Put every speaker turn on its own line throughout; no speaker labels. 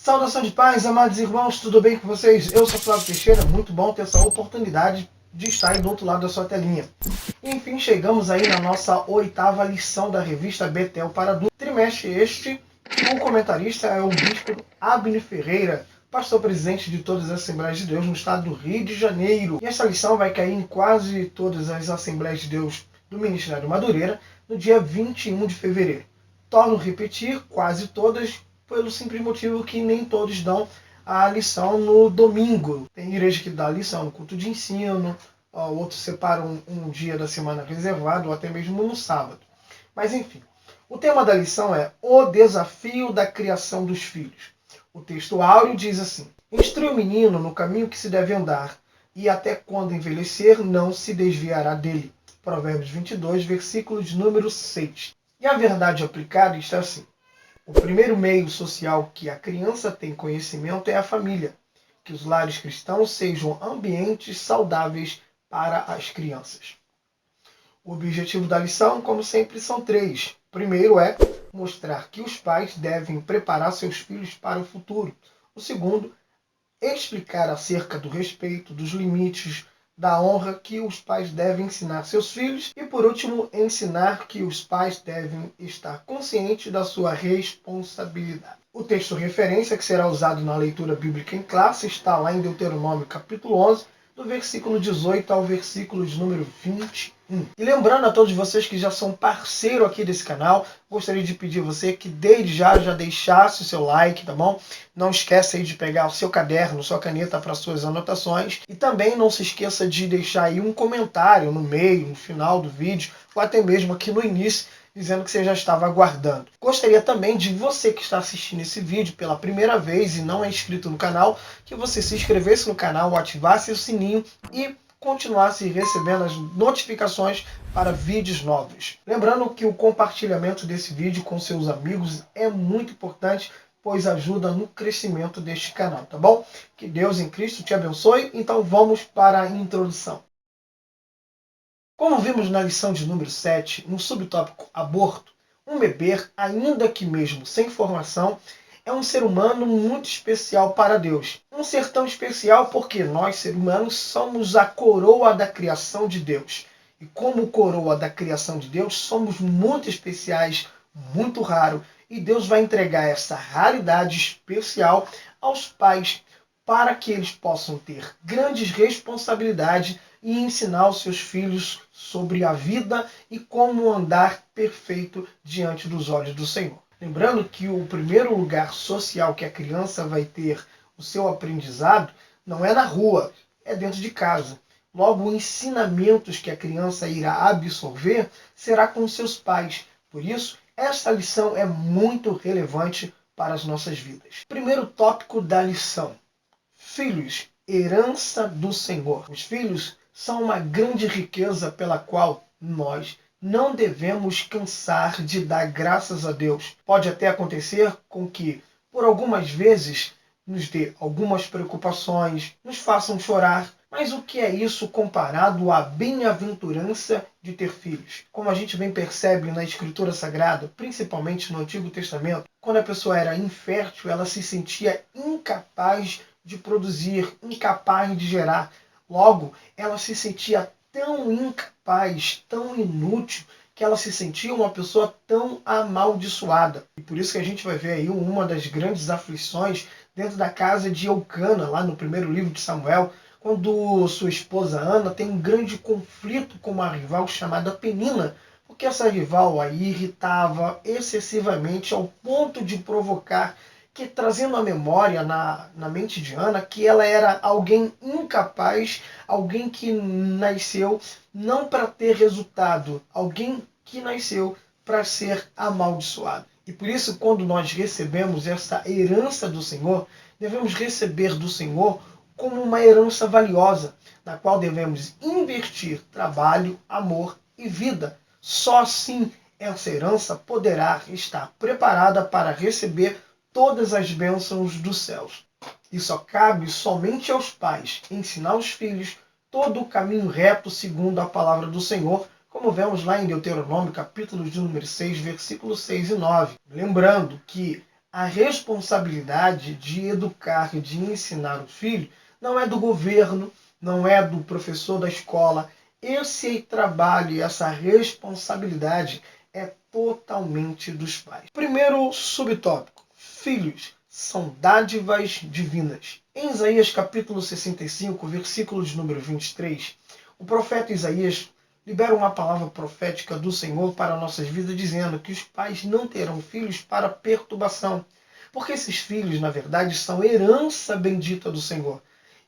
Saudação de paz, amados irmãos, tudo bem com vocês? Eu sou Flávio Teixeira, muito bom ter essa oportunidade de estar aí do outro lado da sua telinha. Enfim, chegamos aí na nossa 8ª lição da revista Betel para adultos. Trimestre este, o comentarista é o bispo Abner Ferreira, pastor presidente de todas as Assembleias de Deus no estado do Rio de Janeiro. E essa lição vai cair em quase todas as Assembleias de Deus do Ministério Madureira no dia 21 de fevereiro. Torno a repetir, quase todas, pelo simples motivo que nem todos dão a lição no domingo. Tem igreja que dá a lição no culto de ensino, outros separam um dia da semana reservado, ou até mesmo no sábado. Mas enfim, o tema da lição é o desafio da criação dos filhos. O texto áureo diz assim: instrui o menino no caminho que se deve andar, e até quando envelhecer não se desviará dele. Provérbios 22, versículo de número 6. E a verdade aplicada está assim: o primeiro meio social que a criança tem conhecimento é a família. Que os lares cristãos sejam ambientes saudáveis para as crianças. O objetivo da lição, como sempre, são 3. O primeiro é mostrar que os pais devem preparar seus filhos para o futuro. O segundo, explicar acerca do respeito, dos limites, da honra que os pais devem ensinar seus filhos. E, por último, ensinar que os pais devem estar conscientes da sua responsabilidade. O texto referência que será usado na leitura bíblica em classe está lá em Deuteronômio capítulo 11, do versículo 18 ao versículo de número 21. E lembrando a todos vocês que já são parceiro aqui desse canal, gostaria de pedir a você que desde já deixasse o seu like, tá bom? Não esqueça aí de pegar o seu caderno, sua caneta para suas anotações. E também não se esqueça de deixar aí um comentário no meio, no final do vídeo, ou até mesmo aqui no início, dizendo que você já estava aguardando. Gostaria também de você que está assistindo esse vídeo pela primeira vez e não é inscrito no canal, que você se inscrevesse no canal, ativasse o sininho e continuasse recebendo as notificações para vídeos novos. Lembrando que o compartilhamento desse vídeo com seus amigos é muito importante, pois ajuda no crescimento deste canal, tá bom? Que Deus em Cristo te abençoe. Então vamos para a introdução. Como vimos na lição de número 7, no subtópico aborto, um bebê, ainda que mesmo sem formação, é um ser humano muito especial para Deus. Um ser tão especial porque nós, seres humanos, somos a coroa da criação de Deus. E como coroa da criação de Deus, somos muito especiais, muito raros, e Deus vai entregar essa raridade especial aos pais para que eles possam ter grandes responsabilidades e ensinar os seus filhos sobre a vida e como andar perfeito diante dos olhos do Senhor. Lembrando que o primeiro lugar social que a criança vai ter o seu aprendizado não é na rua, é dentro de casa. Logo, os ensinamentos que a criança irá absorver será com seus pais. Por isso, esta lição é muito relevante para as nossas vidas. Primeiro tópico da lição: filhos, herança do Senhor. Os filhos são uma grande riqueza pela qual nós não devemos cansar de dar graças a Deus. Pode até acontecer com que, por algumas vezes, nos dê algumas preocupações, nos façam chorar. Mas o que é isso comparado à bem-aventurança de ter filhos? Como a gente bem percebe na Escritura Sagrada, principalmente no Antigo Testamento, quando a pessoa era infértil, ela se sentia incapaz de produzir, incapaz de gerar. Logo, ela se sentia tão incapaz, tão inútil, que ela se sentia uma pessoa tão amaldiçoada. E por isso que a gente vai ver aí uma das grandes aflições dentro da casa de Eucana, lá no primeiro livro de Samuel, quando sua esposa Ana tem um grande conflito com uma rival chamada Penina, porque essa rival a irritava excessivamente ao ponto de provocar que, trazendo a memória na mente de Ana, que ela era alguém incapaz, alguém que nasceu não para ter resultado, alguém que nasceu para ser amaldiçoado. E por isso, quando nós recebemos essa herança do Senhor, devemos receber do Senhor como uma herança valiosa, na qual devemos investir trabalho, amor e vida. Só assim essa herança poderá estar preparada para receber todas as bênçãos dos céus. E só cabe somente aos pais ensinar os filhos todo o caminho reto segundo a palavra do Senhor, como vemos lá em Deuteronômio, capítulo de número 6, versículos 6 e 9. Lembrando que a responsabilidade de educar e de ensinar o filho não é do governo, não é do professor da escola. Esse trabalho e essa responsabilidade é totalmente dos pais. Primeiro subtópico: filhos são dádivas divinas. Em Isaías capítulo 65, versículo de número 23, o profeta Isaías libera uma palavra profética do Senhor para nossas vidas, dizendo que os pais não terão filhos para perturbação, porque esses filhos, na verdade, são herança bendita do Senhor.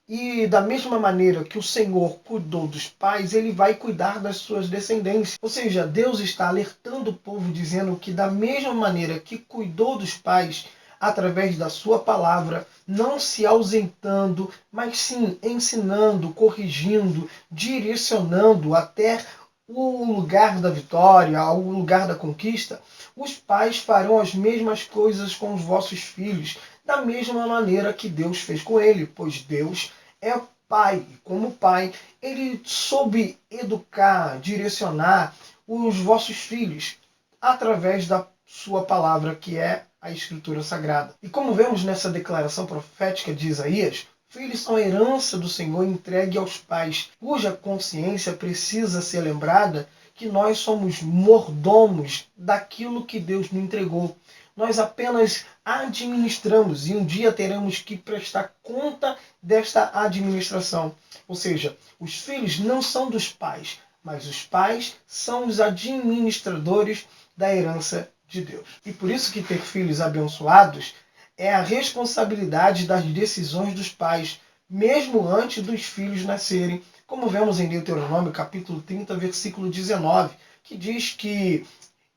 E da mesma maneira que o Senhor cuidou dos pais, ele vai cuidar das suas descendências. Ou seja, Deus está alertando o povo, dizendo que da mesma maneira que cuidou dos pais, através da sua palavra, não se ausentando, mas sim ensinando, corrigindo, direcionando até o lugar da vitória, ao lugar da conquista, os pais farão as mesmas coisas com os vossos filhos, da mesma maneira que Deus fez com ele, pois Deus é pai. Como pai, ele soube educar, direcionar os vossos filhos através da sua palavra, que é a Escritura Sagrada. E como vemos nessa declaração profética de Isaías, filhos são a herança do Senhor entregue aos pais, cuja consciência precisa ser lembrada que nós somos mordomos daquilo que Deus nos entregou. Nós apenas administramos e um dia teremos que prestar conta desta administração. Ou seja, os filhos não são dos pais, mas os pais são os administradores da herança de Deus. E por isso que ter filhos abençoados é a responsabilidade das decisões dos pais, mesmo antes dos filhos nascerem, como vemos em Deuteronômio capítulo 30, versículo 19, que diz que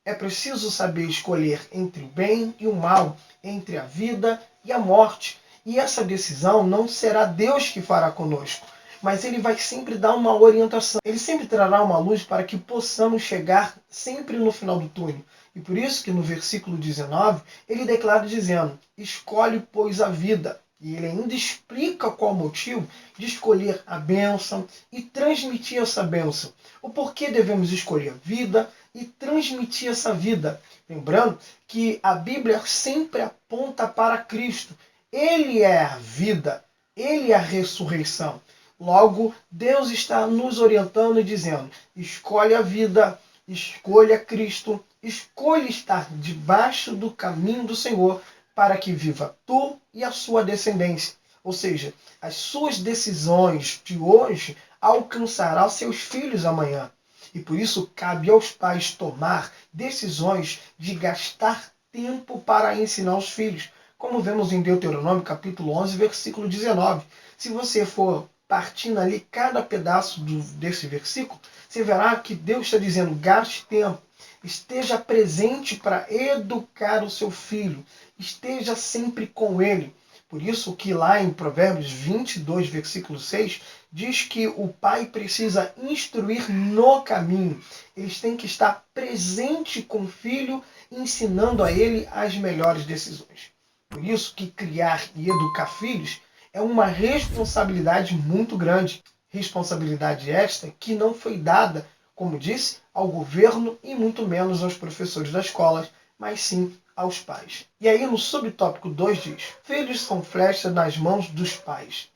é preciso saber escolher entre o bem e o mal, entre a vida e a morte. E essa decisão não será Deus que fará conosco, mas Ele vai sempre dar uma orientação. Ele sempre trará uma luz para que possamos chegar sempre no final do túnel. E por isso que no versículo 19, ele declara dizendo: escolhe, pois, a vida. E ele ainda explica qual o motivo de escolher a bênção e transmitir essa bênção. O porquê devemos escolher a vida e transmitir essa vida. Lembrando que a Bíblia sempre aponta para Cristo. Ele é a vida, ele é a ressurreição. Logo, Deus está nos orientando e dizendo: escolhe a vida, escolha Cristo, escolha estar debaixo do caminho do Senhor, para que viva tu e a sua descendência. Ou seja, as suas decisões de hoje alcançarão seus filhos amanhã. E por isso cabe aos pais tomar decisões de gastar tempo para ensinar os filhos. Como vemos em Deuteronômio capítulo 11, versículo 19. Se você for partindo ali cada pedaço desse versículo, você verá que Deus está dizendo: gaste tempo, esteja presente para educar o seu filho, esteja sempre com ele. Por isso que lá em Provérbios 22, versículo 6, diz que o pai precisa instruir no caminho. Eles têm que estar presente com o filho, ensinando a ele as melhores decisões. Por isso que criar e educar filhos é uma responsabilidade muito grande. Responsabilidade esta que não foi dada, como disse, ao governo e muito menos aos professores da escola, mas sim aos pais. E aí no subtópico 2 diz: filhos são flechas nas mãos dos pais.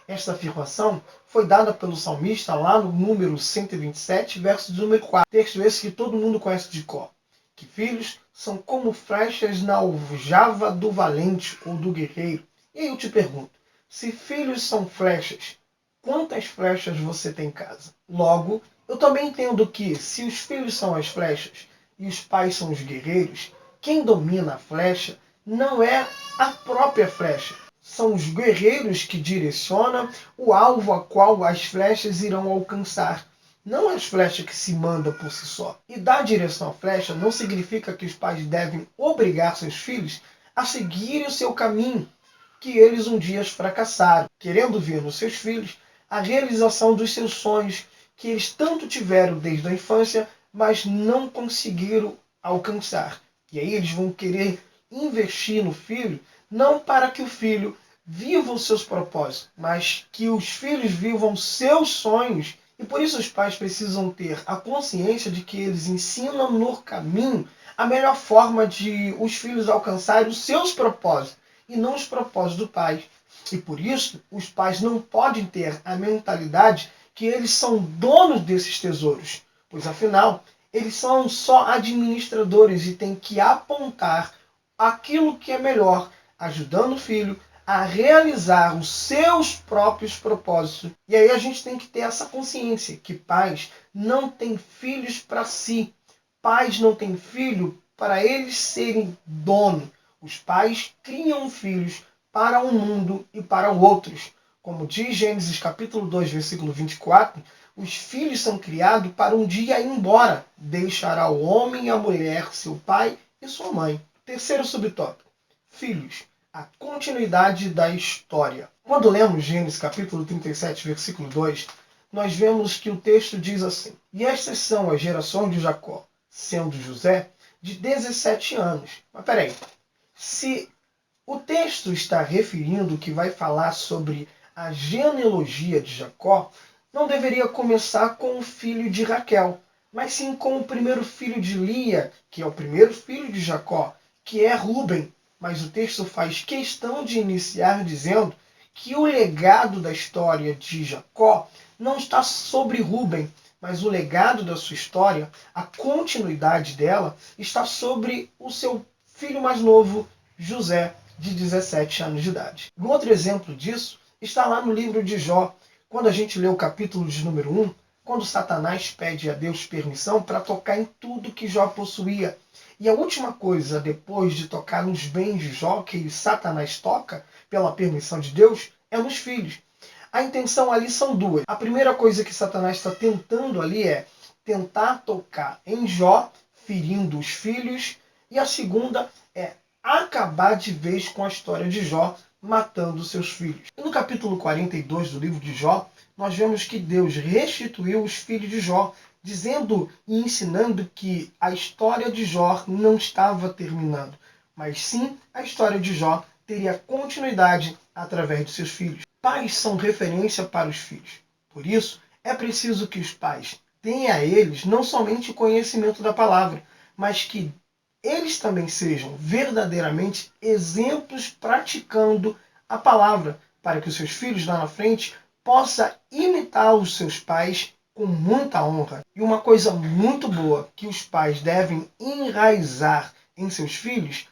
Esta afirmação foi dada pelo salmista lá no número 127, verso número 4. Texto esse que todo mundo conhece de cor. Que filhos são como flechas na aljava do valente ou do guerreiro. E aí eu te pergunto, se filhos são flechas, quantas flechas você tem em casa? Logo, eu também entendo que se os filhos são as flechas e os pais são os guerreiros, quem domina a flecha não é a própria flecha. São os guerreiros que direcionam o alvo a qual as flechas irão alcançar. Não as flechas que se mandam por si só. E dar direção à flecha não significa que os pais devem obrigar seus filhos a seguirem o seu caminho, que eles um dia fracassaram, querendo ver nos seus filhos a realização dos seus sonhos, que eles tanto tiveram desde a infância, mas não conseguiram alcançar. E aí eles vão querer investir no filho, não para que o filho viva os seus propósitos, mas que os filhos vivam seus sonhos. E por isso os pais precisam ter a consciência de que eles ensinam no caminho a melhor forma de os filhos alcançarem os seus propósitos e não os propósitos do pai. E por isso, os pais não podem ter a mentalidade que eles são donos desses tesouros, pois afinal, eles são só administradores e têm que apontar aquilo que é melhor, ajudando o filho a realizar os seus próprios propósitos. E aí a gente tem que ter essa consciência que pais não têm filhos para si. Pais não têm filho para eles serem dono. Os pais criam filhos para um mundo e para outros. Como diz Gênesis capítulo 2, versículo 24, os filhos são criados para um dia ir embora. Deixará o homem e a mulher, seu pai e sua mãe. Terceiro subtópico. Filhos. A continuidade da história. Quando lemos Gênesis capítulo 37, versículo 2, nós vemos que o texto diz assim: E estas são as gerações de Jacó, sendo José de 17 anos. Mas peraí, se o texto está referindo que vai falar sobre a genealogia de Jacó, não deveria começar com o filho de Raquel, mas sim com o primeiro filho de Lia, que é o primeiro filho de Jacó, que é Rúben. Mas o texto faz questão de iniciar dizendo que o legado da história de Jacó não está sobre Rúben, mas o legado da sua história, a continuidade dela, está sobre o seu filho mais novo, José, de 17 anos de idade. Um outro exemplo disso está lá no livro de Jó, quando a gente lê o capítulo de número 1, quando Satanás pede a Deus permissão para tocar em tudo que Jó possuía. E a última coisa, depois de tocar nos bens de Jó, que Satanás toca, pela permissão de Deus, é nos filhos. A intenção ali são duas. A primeira coisa que Satanás está tentando ali é tentar tocar em Jó, ferindo os filhos. E a segunda é acabar de vez com a história de Jó, matando seus filhos. E no capítulo 42 do livro de Jó, nós vemos que Deus restituiu os filhos de Jó, dizendo e ensinando que a história de Jó não estava terminando, mas sim a história de Jó teria continuidade através de seus filhos. Pais são referência para os filhos. Por isso, é preciso que os pais tenham a eles não somente o conhecimento da palavra, mas que eles também sejam verdadeiramente exemplos praticando a palavra, para que os seus filhos lá na frente possam imitar os seus pais com muita honra. E uma coisa muito boa que os pais devem enraizar em seus filhos,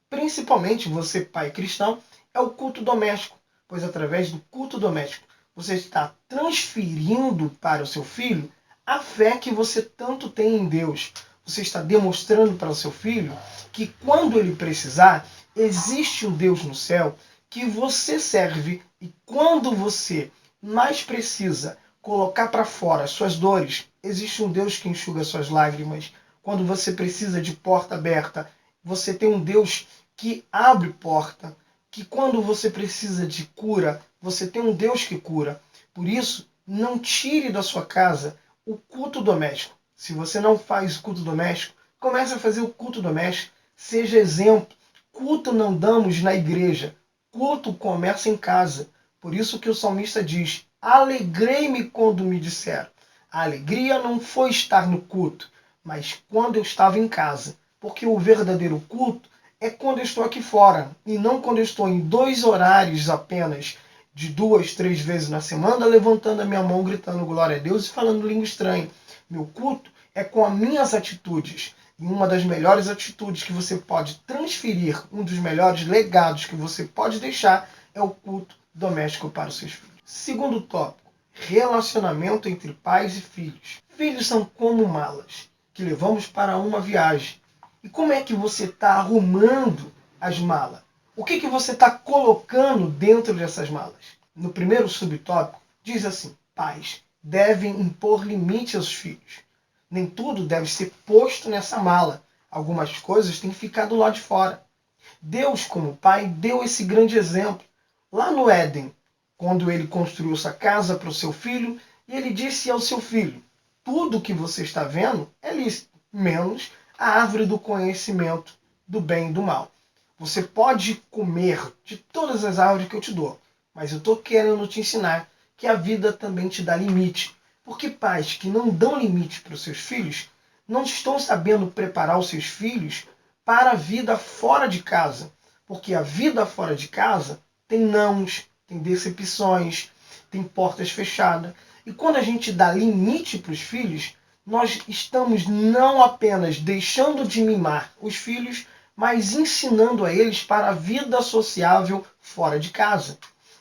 principalmente você, pai cristão, é o culto doméstico, pois através do culto doméstico você está transferindo para o seu filho a fé que você tanto tem em Deus. Você está demonstrando para o seu filho que quando ele precisar, existe um Deus no céu que você serve, e quando você mais precisa colocar para fora as suas dores, existe um Deus que enxuga suas lágrimas. Quando você precisa de porta aberta, você tem um Deus que abre porta. Que quando você precisa de cura, você tem um Deus que cura. Por isso, não tire da sua casa o culto doméstico. Se você não faz o culto doméstico, comece a fazer o culto doméstico. Seja exemplo. Culto não damos na igreja. Culto começa em casa. Por isso que o salmista diz: alegrei-me quando me disseram. A alegria não foi estar no culto, mas quando eu estava em casa. Porque o verdadeiro culto é quando eu estou aqui fora, e não quando eu estou em 2 horários apenas, de 2, 3 vezes na semana, levantando a minha mão, gritando glória a Deus e falando língua estranha. Meu culto é com as minhas atitudes. E uma das melhores atitudes que você pode transferir, um dos melhores legados que você pode deixar, é o culto doméstico para os seus filhos. Segundo tópico, relacionamento entre pais e filhos. Filhos são como malas que levamos para uma viagem. E como é que você está arrumando as malas? O que você está colocando dentro dessas malas? No primeiro subtópico, diz assim: pais devem impor limite aos filhos. Nem tudo deve ser posto nessa mala. Algumas coisas têm que ficar do lado de fora. Deus, como pai, deu esse grande exemplo. Lá no Éden, quando ele construiu essa casa para o seu filho, e ele disse ao seu filho: tudo que você está vendo é lícito, menos a árvore do conhecimento do bem e do mal. Você pode comer de todas as árvores que eu te dou, mas eu estou querendo te ensinar que a vida também te dá limite. Porque pais que não dão limite para os seus filhos não estão sabendo preparar os seus filhos para a vida fora de casa. Porque a vida fora de casa tem nãos, tem decepções, tem portas fechadas. E quando a gente dá limite para os filhos, nós estamos não apenas deixando de mimar os filhos, mas ensinando a eles para a vida sociável fora de casa.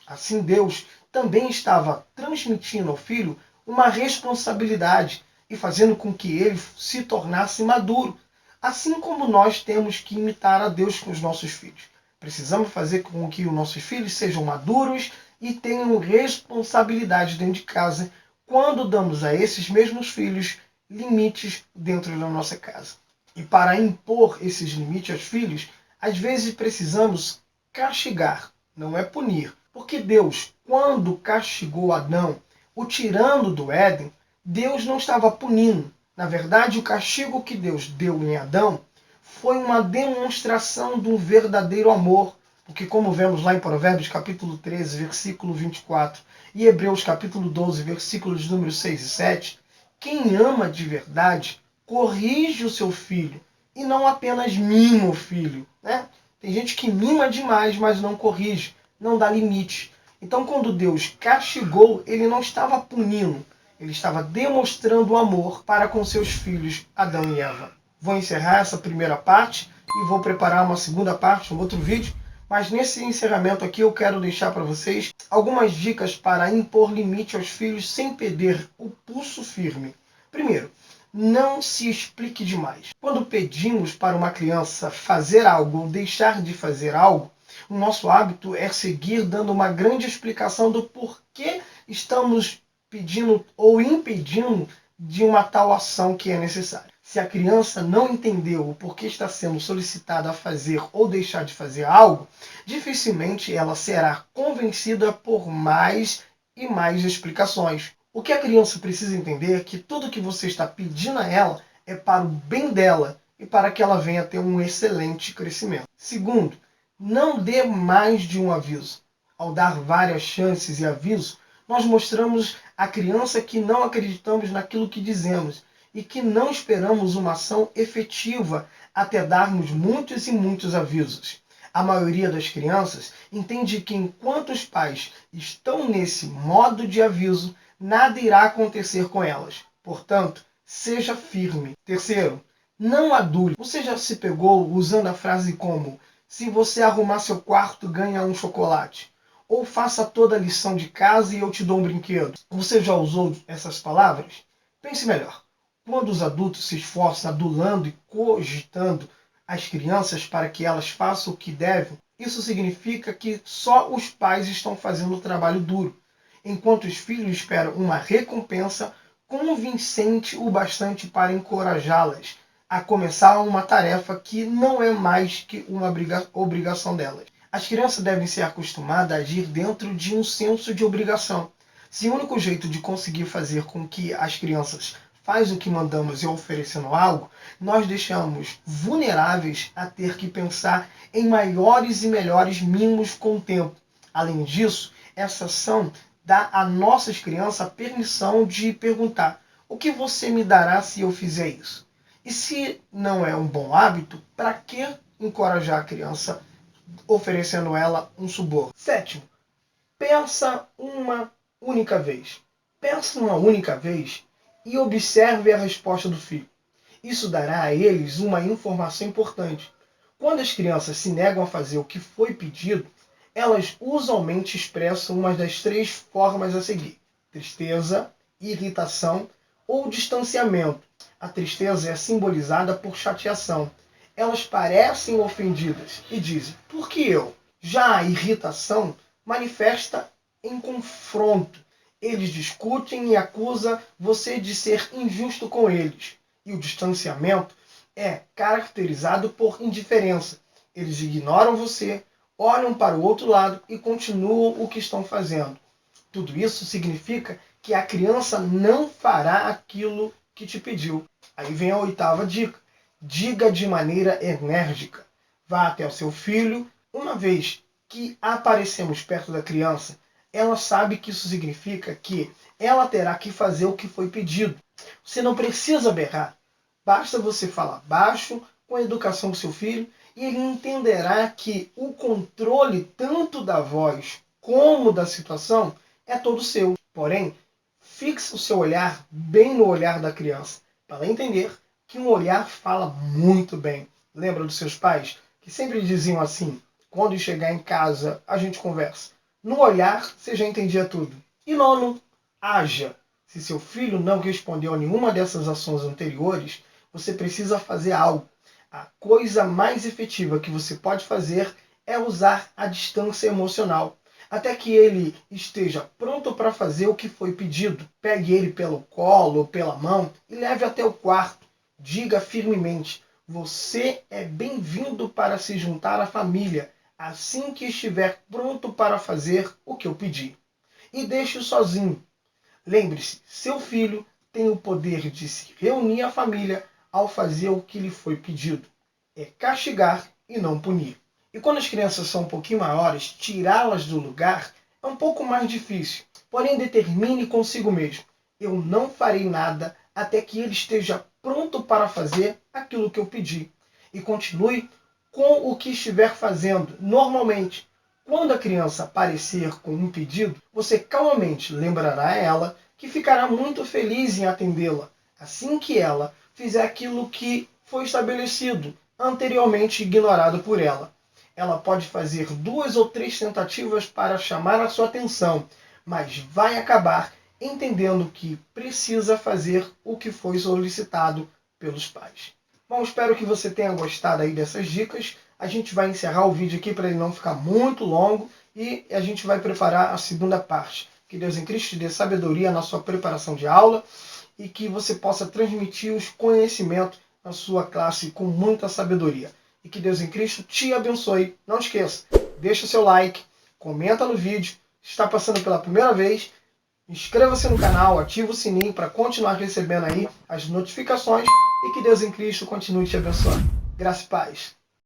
Assim, Deus também estava transmitindo ao filho uma responsabilidade e fazendo com que ele se tornasse maduro, assim como nós temos que imitar a Deus com os nossos filhos. Precisamos fazer com que os nossos filhos sejam maduros e tenham responsabilidade dentro de casa quando damos a esses mesmos filhos limites dentro da nossa casa. E para impor esses limites aos filhos, às vezes precisamos castigar, não é punir. Porque Deus, quando castigou Adão, o tirando do Éden, Deus não estava punindo. Na verdade, o castigo que Deus deu em Adão foi uma demonstração de um verdadeiro amor. Porque como vemos lá em Provérbios capítulo 13, versículo 24, e Hebreus capítulo 12, versículos números 6 e 7, quem ama de verdade corrige o seu filho e não apenas mima o filho, né? Tem gente que mima demais, mas não corrige, não dá limite. Então, quando Deus castigou, ele não estava punindo, ele estava demonstrando amor para com seus filhos, Adão e Eva. Vou encerrar essa primeira parte e vou preparar uma segunda parte, um outro vídeo. Mas nesse encerramento aqui eu quero deixar para vocês algumas dicas para impor limite aos filhos sem perder o pulso firme. Primeiro, não se explique demais. Quando pedimos para uma criança fazer algo ou deixar de fazer algo, o nosso hábito é seguir dando uma grande explicação do porquê estamos pedindo ou impedindo de uma tal ação que é necessária. Se a criança não entendeu o porquê está sendo solicitada a fazer ou deixar de fazer algo, dificilmente ela será convencida por mais e mais explicações. O que a criança precisa entender é que tudo que você está pedindo a ela é para o bem dela e para que ela venha ter um excelente crescimento. Segundo, não dê mais de um aviso. Ao dar várias chances e avisos, nós mostramos à criança que não acreditamos naquilo que dizemos e que não esperamos uma ação efetiva até darmos muitos e muitos avisos. A maioria das crianças entende que enquanto os pais estão nesse modo de aviso, nada irá acontecer com elas. Portanto, seja firme. Terceiro, não adule. Você já se pegou usando a frase como: se você arrumar seu quarto, ganha um chocolate. Ou faça toda a lição de casa e eu te dou um brinquedo. Você já usou essas palavras? Pense melhor. Quando os adultos se esforçam adulando e cogitando as crianças para que elas façam o que devem, isso significa que só os pais estão fazendo o trabalho duro, enquanto os filhos esperam uma recompensa convincente o bastante para encorajá-las a começar uma tarefa que não é mais que uma obrigação delas. As crianças devem ser acostumadas a agir dentro de um senso de obrigação. Se o único jeito de conseguir fazer com que as crianças faz o que mandamos e oferecendo algo, nós deixamos vulneráveis a ter que pensar em maiores e melhores mimos com o tempo. Além disso, essa ação dá a nossas crianças a permissão de perguntar: o que você me dará se eu fizer isso? E se não é um bom hábito, para que encorajar a criança oferecendo ela um suborno? Sétimo, pensa uma única vez. Pensa uma única vez e observe a resposta do filho. Isso dará a eles uma informação importante. Quando as crianças se negam a fazer o que foi pedido, elas usualmente expressam uma das três formas a seguir: tristeza, irritação ou distanciamento. A tristeza é simbolizada por chateação. Elas parecem ofendidas e dizem: por que eu? Já a irritação manifesta em confronto. Eles discutem e acusam você de ser injusto com eles. E o distanciamento é caracterizado por indiferença. Eles ignoram você, olham para o outro lado e continuam o que estão fazendo. Tudo isso significa que a criança não fará aquilo que te pediu. Aí vem a oitava dica. Diga de maneira enérgica. Vá até o seu filho. Uma vez que aparecemos perto da criança, ela sabe que isso significa que ela terá que fazer o que foi pedido. Você não precisa berrar. Basta você falar baixo, com a educação do seu filho, e ele entenderá que o controle tanto da voz como da situação é todo seu. Porém, fixe o seu olhar bem no olhar da criança, para entender que um olhar fala muito bem. Lembra dos seus pais que sempre diziam assim: quando chegar em casa a gente conversa. No olhar você já entendia tudo. E nono, haja. Se seu filho não respondeu a nenhuma dessas ações anteriores, você precisa fazer algo. A coisa mais efetiva que você pode fazer é usar a distância emocional, até que ele esteja pronto para fazer o que foi pedido. Pegue ele pelo colo ou pela mão e leve até o quarto. Diga firmemente: você é bem-vindo para se juntar à família assim que estiver pronto para fazer o que eu pedi. E deixe-o sozinho. Lembre-se, seu filho tem o poder de se reunir à família ao fazer o que lhe foi pedido. É castigar e não punir. E quando as crianças são um pouquinho maiores, tirá-las do lugar é um pouco mais difícil. Porém, determine consigo mesmo: eu não farei nada até que ele esteja pronto para fazer aquilo que eu pedi. E continue com o que estiver fazendo normalmente. Quando a criança aparecer com um pedido, você calmamente lembrará ela que ficará muito feliz em atendê-la assim que ela fizer aquilo que foi estabelecido, anteriormente ignorado por ela. Ela pode fazer 2 ou 3 tentativas para chamar a sua atenção, mas vai acabar entendendo que precisa fazer o que foi solicitado pelos pais. Bom, espero que você tenha gostado aí dessas dicas. A gente vai encerrar o vídeo aqui para ele não ficar muito longo e a gente vai preparar a segunda parte. Que Deus em Cristo te dê sabedoria na sua preparação de aula e que você possa transmitir os conhecimentos na sua classe com muita sabedoria. E que Deus em Cristo te abençoe. Não esqueça, deixa o seu like, comenta no vídeo. Se está passando pela primeira vez, inscreva-se no canal, ativa o sininho para continuar recebendo aí as notificações e que Deus em Cristo continue te abençoando. Graça e paz.